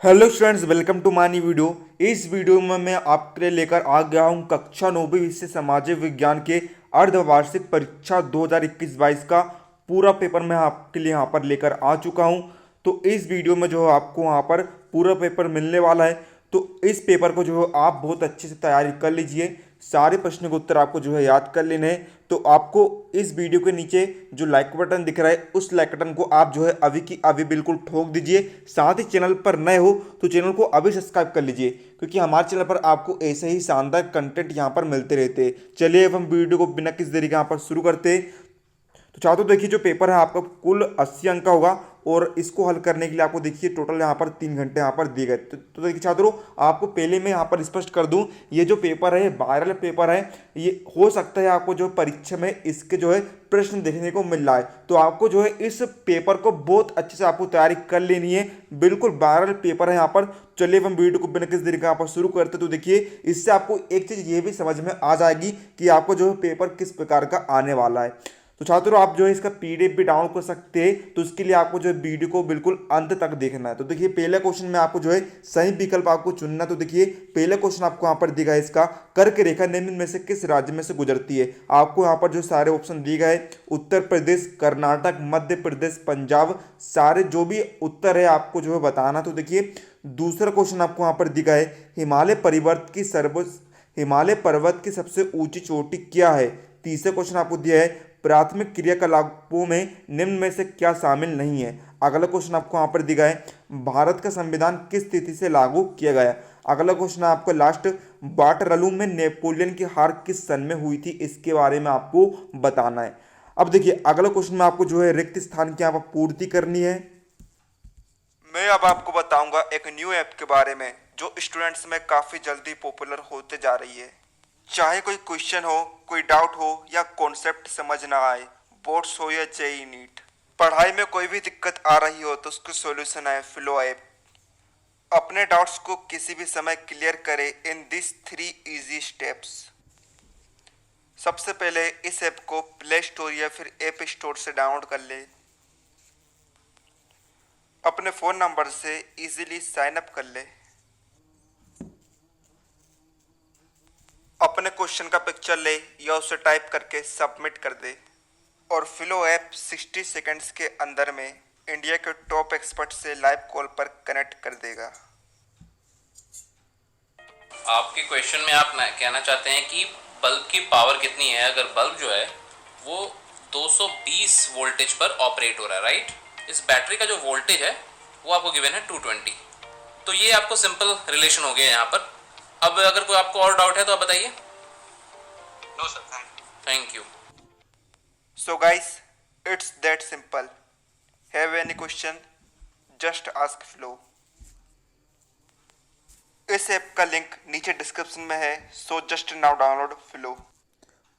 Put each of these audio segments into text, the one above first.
Hello students, welcome to my new video. इस video में मैं आपके लिए लेकर आ गया हूं कक्षा 9वीं विषय सामाजिक विज्ञान के अर्धवार्षिक परीक्षा 2021-22 का पूरा पेपर मैं आपके लिए यहां पर लेकर आ चुका हूं। तो इस वीडियो में जो है आपको वहां पर पूरा पेपर मिलने वाला है। तो इस पेपर को जो है आप बहुत अच्छे से तैयारी कर लीजिए। सारे प्रश्नों के उत्तर आपको जो है याद कर लेने हैं। तो आपको इस वीडियो के नीचे जो लाइक बटन दिख रहा है उस लाइक बटन को आप जो है अभी की अभी बिल्कुल ठोक दीजिए। साथ ही चैनल पर नए हो तो चैनल को अभी सब्सक्राइब कर लीजिए, क्योंकि हमारे चैनल पर आपको ऐसे ही शानदार कंटेंट यहाँ पर मिलते रहते हैं। चलिए अब हम वीडियो को बिना किसी देरी के यहाँ पर शुरू करते हैं। तो छात्रों देखिए, जो पेपर है आपका कुल 80 अंक का होगा और इसको हल करने के लिए आपको देखिए टोटल यहाँ पर 3 घंटे यहाँ पर दिए गए। तो देखिए छात्रों, आपको पहले मैं यहाँ पर स्पष्ट कर दूं, ये जो पेपर है वायरल पेपर है। ये हो सकता है आपको जो परीक्षा में इसके जो है प्रश्न देखने को मिल रहा है। तो आपको जो है इस पेपर को बहुत अच्छे से आपको तैयारी कर लेनी है। बिल्कुल वायरल पेपर है यहाँ पर। चलिए हम वीडियो को बिना किसी तरीके यहाँ पर शुरू करते। तो देखिए, इससे आपको एक चीज़ ये भी समझ में आ जाएगी कि आपको जो है पेपर किस प्रकार का आने वाला है। तो छात्रों, आप जो है इसका पीडीएफ भी डाउनलोड कर सकते हैं। तो उसके लिए आपको जो है वीडियो को बिल्कुल अंत तक देखना है। तो देखिए, पहले क्वेश्चन में आपको जो है सही विकल्प आपको चुनना। तो देखिए, पहले क्वेश्चन आपको यहाँ पर दिया है, इसका कर्क रेखा निम्न में से किस राज्य में से गुजरती है। आपको यहाँ पर जो सारे ऑप्शन दिए गए, उत्तर प्रदेश, कर्नाटक, मध्य प्रदेश, पंजाब, सारे जो भी उत्तर है आपको जो है बताना। तो देखिए, दूसरा क्वेश्चन आपको यहाँ पर दिया है, हिमालय पर्वत की सबसे ऊंची चोटी क्या है। तीसरा क्वेश्चन आपको दिया है, प्राथमिक क्रियाकलापों में निम्न में से क्या शामिल नहीं है। अगला क्वेश्चन आपको यहाँ पर दिया है, भारत का संविधान किस तिथि से लागू किया गया। अगला क्वेश्चन आपको लास्ट, वाटरलू में नेपोलियन की हार किस सन में हुई थी, इसके बारे में आपको बताना है। अब देखिए, अगला क्वेश्चन में आपको जो है रिक्त स्थान की यहाँ पर पूर्ति करनी है। मैं अब आपको बताऊंगा एक न्यू ऐप के बारे में जो स्टूडेंट्स में काफ़ी जल्दी पॉपुलर होते जा रही है। चाहे कोई क्वेश्चन हो, कोई डाउट हो या कॉन्सेप्ट समझ ना आए, बोर्ड्स हो या जेई नीट, पढ़ाई में कोई भी दिक्कत आ रही हो तो उसका सॉल्यूशन है फ्लो ऐप। अपने डाउट्स को किसी भी समय क्लियर करें इन दिस 3 इजी स्टेप्स। सबसे पहले इस ऐप को प्ले स्टोर या फिर ऐप स्टोर से डाउनलोड कर ले। अपने फ़ोन नंबर से इजीली साइन अप कर ले। अपने क्वेश्चन का पिक्चर ले या उसे टाइप करके सबमिट कर दे। और फ्लो ऐप 60 सेकंड्स के अंदर में इंडिया के टॉप एक्सपर्ट से लाइव कॉल पर कनेक्ट कर देगा। आपके क्वेश्चन में आप कहना चाहते हैं कि बल्ब की पावर कितनी है। अगर बल्ब जो है वो 220 वोल्टेज पर ऑपरेट हो रहा है, राइट। इस बैटरी का जो वोल्टेज है वो आपको गिवन है 220। तो ये आपको सिंपल रिलेशन हो गया यहाँ पर। अब अगर कोई आपको और डाउट है तो आप बताइए। No sir, thank you. So guys, it's that simple. Have any question? Just ask Flow. इस ऐप का लिंक नीचे डिस्क्रिप्शन में है, so just now download flow.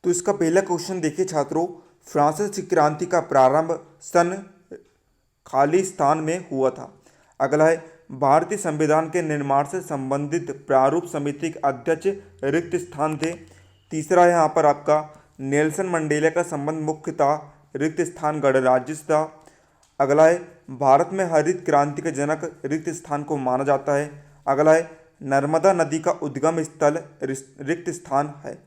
तो इसका पहला क्वेश्चन देखिए छात्रों, फ्रांसीसी क्रांति का प्रारंभ सन खालिस्तान में हुआ था। अगला है, भारतीय संविधान के निर्माण से संबंधित प्रारूप समिति के अध्यक्ष रिक्त स्थान थे। तीसरा है यहाँ पर आपका, नेल्सन मंडेला का संबंध मुख्यतः रिक्त स्थान गणराज्य से था। अगला है, भारत में हरित क्रांति के जनक रिक्त स्थान को माना जाता है। अगला है, नर्मदा नदी का उद्गम स्थल रिक्त स्थान है।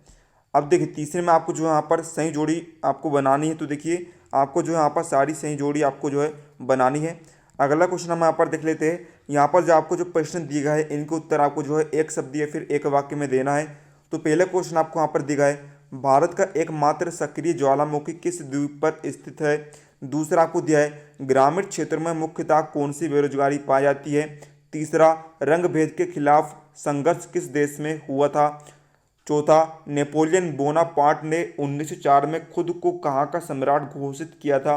अब देखिए, तीसरे में आपको जो यहाँ पर सही जोड़ी आपको बनानी है। तो देखिए, आपको जो यहाँ पर सारी सही जोड़ी आपको जो है बनानी है। अगला क्वेश्चन हम यहाँ पर देख लेते हैं। यहाँ पर जो आपको जो प्रश्न दिए गए हैं इनके उत्तर आपको जो है एक शब्द या फिर एक वाक्य में देना है। तो पहला क्वेश्चन आपको यहाँ पर दिया है, भारत का एकमात्र सक्रिय ज्वालामुखी किस द्वीप पर स्थित है। दूसरा आपको दिया है, ग्रामीण क्षेत्र में मुख्यतः कौन सी बेरोजगारी पाई जाती है। तीसरा, रंग भेद के खिलाफ संघर्ष किस देश में हुआ था। चौथा, नेपोलियन बोनापार्ट ने 1904 में खुद को कहाँ का सम्राट घोषित किया था।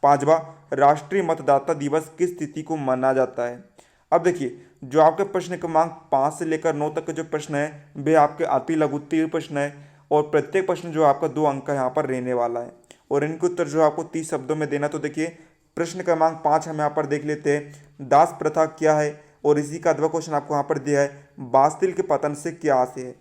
पांचवा, राष्ट्रीय मतदाता दिवस किस तिथि को मनाया जाता है। अब देखिए, जो आपके प्रश्न क्रमांक 5 से लेकर 9 तक के जो प्रश्न है वे आपके अति लघु उत्तरीय प्रश्न है और प्रत्येक प्रश्न जो आपका 2 अंक का यहाँ पर रहने वाला है और इनके उत्तर जो आपको 30 शब्दों में देना। तो देखिए, प्रश्न क्रमांक 5 हम यहाँ पर देख लेते हैं, दास प्रथा क्या है। और इसी का अगला क्वेश्चन आपको यहाँ पर दिया है, बास्तिल के पतन से क्या आशय है।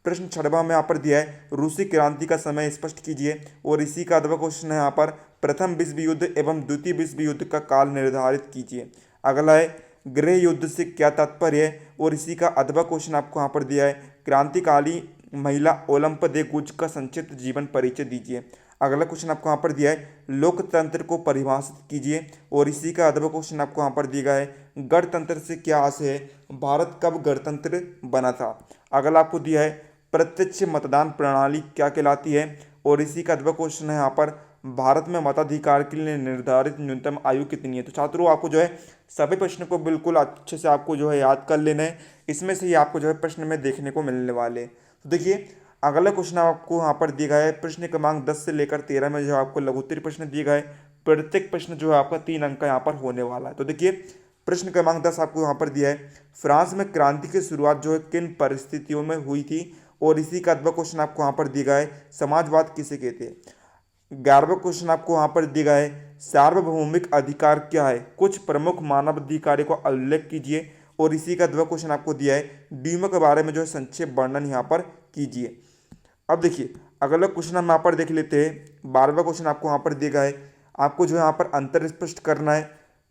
प्रश्न 6वां में यहाँ पर दिया है, रूसी क्रांति का समय स्पष्ट कीजिए। और इसी का अगला क्वेश्चन है यहाँ पर, प्रथम विश्व युद्ध एवं द्वितीय विश्व युद्ध का काल निर्धारित कीजिए। अगला है, गृह युद्ध से क्या तात्पर्य है, और इसी का अथवा क्वेश्चन आपको यहाँ पर दिया है, क्रांतिकाली महिला ओलंप दे गुज का संक्षिप्त जीवन परिचय दीजिए। अगला क्वेश्चन आपको यहाँ पर दिया है, लोकतंत्र को परिभाषित कीजिए, और इसी का अथवा क्वेश्चन आपको यहाँ पर दिया गया है, गणतंत्र से क्या आशय है, भारत कब गणतंत्र बना था। अगला आपको दिया है, प्रत्यक्ष मतदान प्रणाली क्या कहलाती है, और इसी का अथवा क्वेश्चन है यहाँ पर, भारत में मताधिकार के लिए निर्धारित न्यूनतम आयु कितनी है। तो छात्रों आपको जो है सभी प्रश्न को बिल्कुल अच्छे से आपको जो है याद कर लेना है, इसमें से ही आपको जो है प्रश्न में देखने को मिलने वाले। तो देखिए अगला क्वेश्चन आपको यहाँ पर दिया गया है, प्रश्न क्रमांक 10 से लेकर 13 में जो है आपको लघुत्तरीय प्रश्न दिए गए, प्रत्येक प्रश्न जो है आपका 3 अंक का यहाँ पर होने वाला है। तो देखिए प्रश्न क्रमांक 10 आपको यहाँ पर दिया है, फ्रांस में क्रांति की शुरुआत जो है किन परिस्थितियों में हुई थी, और इसी का अथवा क्वेश्चन आपको यहाँ पर दिया गया है, समाजवाद किसे कहते हैं। 11वां क्वेश्चन आपको यहाँ पर दिया गया है, सार्वभौमिक अधिकार क्या है, कुछ प्रमुख मानव अधिकारों का उल्लेख कीजिए, और इसी का अथवा क्वेश्चन आपको दिया है, डीमो के बारे में जो है संक्षेप वर्णन यहाँ पर कीजिए। अब देखिए अगला क्वेश्चन हम यहाँ पर देख लेते हैं। 12वां क्वेश्चन आपको यहाँ पर दिया गया है, आपको जो है यहाँ पर अंतर स्पष्ट करना है।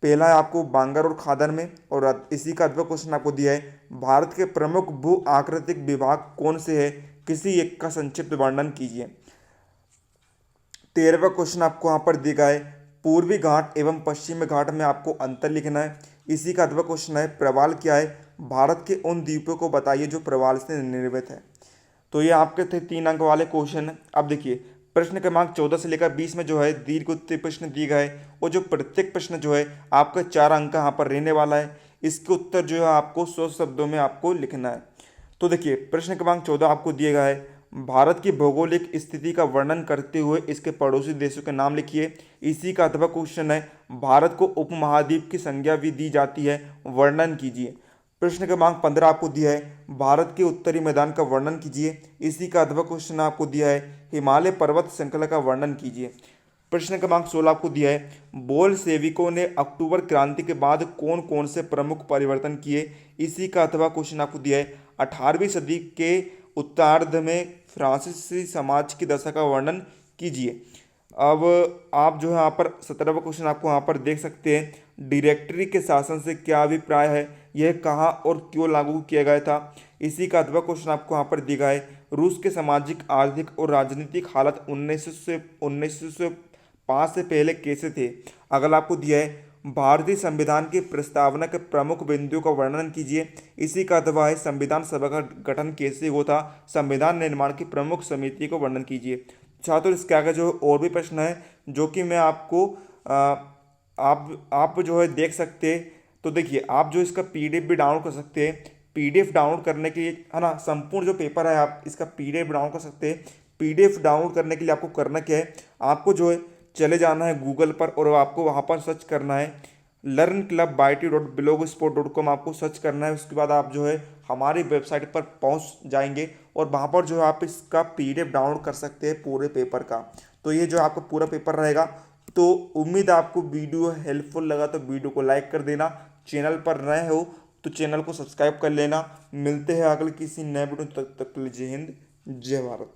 पहला है आपको बांगर और खादर में, और इसी का अथवा क्वेश्चन आपको दिया है, भारत के प्रमुख भू आकृतिक विभाग कौन से है, किसी एक का संक्षिप्त वर्णन कीजिए। 13वां क्वेश्चन आपको यहाँ पर दिया गया है, पूर्वी घाट एवं पश्चिमी घाट में आपको अंतर लिखना है। इसी का अथवा क्वेश्चन है, प्रवाल क्या है, भारत के उन द्वीपों को बताइए जो प्रवाल से निर्मित है। तो ये आपके थे 3 अंक वाले क्वेश्चन। अब देखिए प्रश्न क्रमांक 14 से लेकर 20 में जो है दीर्घ उत्तरीय प्रश्न दिए गए, और जो प्रत्येक प्रश्न जो है आपका 4 अंक का यहाँ पर रहने वाला है। इसके उत्तर जो है आपको 100 शब्दों में आपको लिखना है। तो देखिए प्रश्न क्रमांक 14 आपको दिया गया है, भारत की भौगोलिक स्थिति का वर्णन करते हुए इसके पड़ोसी देशों के नाम लिखिए। इसी का अथवा क्वेश्चन है, भारत को उपमहाद्वीप की संज्ञा भी दी जाती है, वर्णन कीजिए। प्रश्न क्रमांक 15 आपको दिया है, भारत के उत्तरी मैदान का वर्णन कीजिए। इसी का अथवा क्वेश्चन आपको दिया है, हिमालय पर्वत श्रृंखला का वर्णन कीजिए। प्रश्न क्रमांक 16 आपको दिया है, बोल्शेविकों ने अक्टूबर क्रांति के बाद कौन कौन से प्रमुख परिवर्तन किए। इसी का अथवा क्वेश्चन आपको दिया है, 18वीं सदी के उत्तरार्ध में फ्रांसीसी समाज की दशा का वर्णन कीजिए। अब आप जो है यहाँ पर 17वां क्वेश्चन आपको यहाँ पर देख सकते हैं, डायरेक्टरी के शासन से क्या अभिप्राय है, यह कहाँ और क्यों लागू किया गया था। इसी का अथवा क्वेश्चन आपको यहाँ पर दिया गया है, रूस के सामाजिक आर्थिक और राजनीतिक हालत 1905 से पहले कैसे थे। अगला आपको दिया है, भारतीय संविधान की प्रस्तावना के प्रमुख बिंदुओं का वर्णन कीजिए। इसी का अथवा है, संविधान सभा का गठन कैसे हुआ था, संविधान निर्माण की प्रमुख समिति को वर्णन कीजिए। छात्रों इसके आगे जो और भी प्रश्न है जो कि मैं आपको आप जो है देख सकते हैं। तो देखिए आप जो इसका पीडीएफ भी डाउनलोड कर सकते हैं। पीडीएफ डाउनलोड करने के लिए है ना, संपूर्ण जो पेपर है आप इसका पीडीएफ डाउनलोड कर सकते हैं। पीडीएफ डाउनलोड करने के लिए आपको करना क्या है, आपको जो है चले जाना है गूगल पर, और आपको वहाँ पर सर्च करना है learnclubyt.blogspot.com आपको सर्च करना है। उसके बाद आप जो है हमारी वेबसाइट पर पहुँच जाएंगे, और वहाँ पर जो है आप इसका पीडीएफ डाउनलोड कर सकते हैं पूरे पेपर का। तो ये जो आपका पूरा पेपर रहेगा। तो उम्मीद आपको वीडियो हेल्पफुल लगा तो वीडियो को लाइक कर देना, चैनल पर नए हो तो चैनल को सब्सक्राइब कर लेना। मिलते हैं अगले किसी नए वीडियो, तब तक के लिए जय हिंद जय भारत।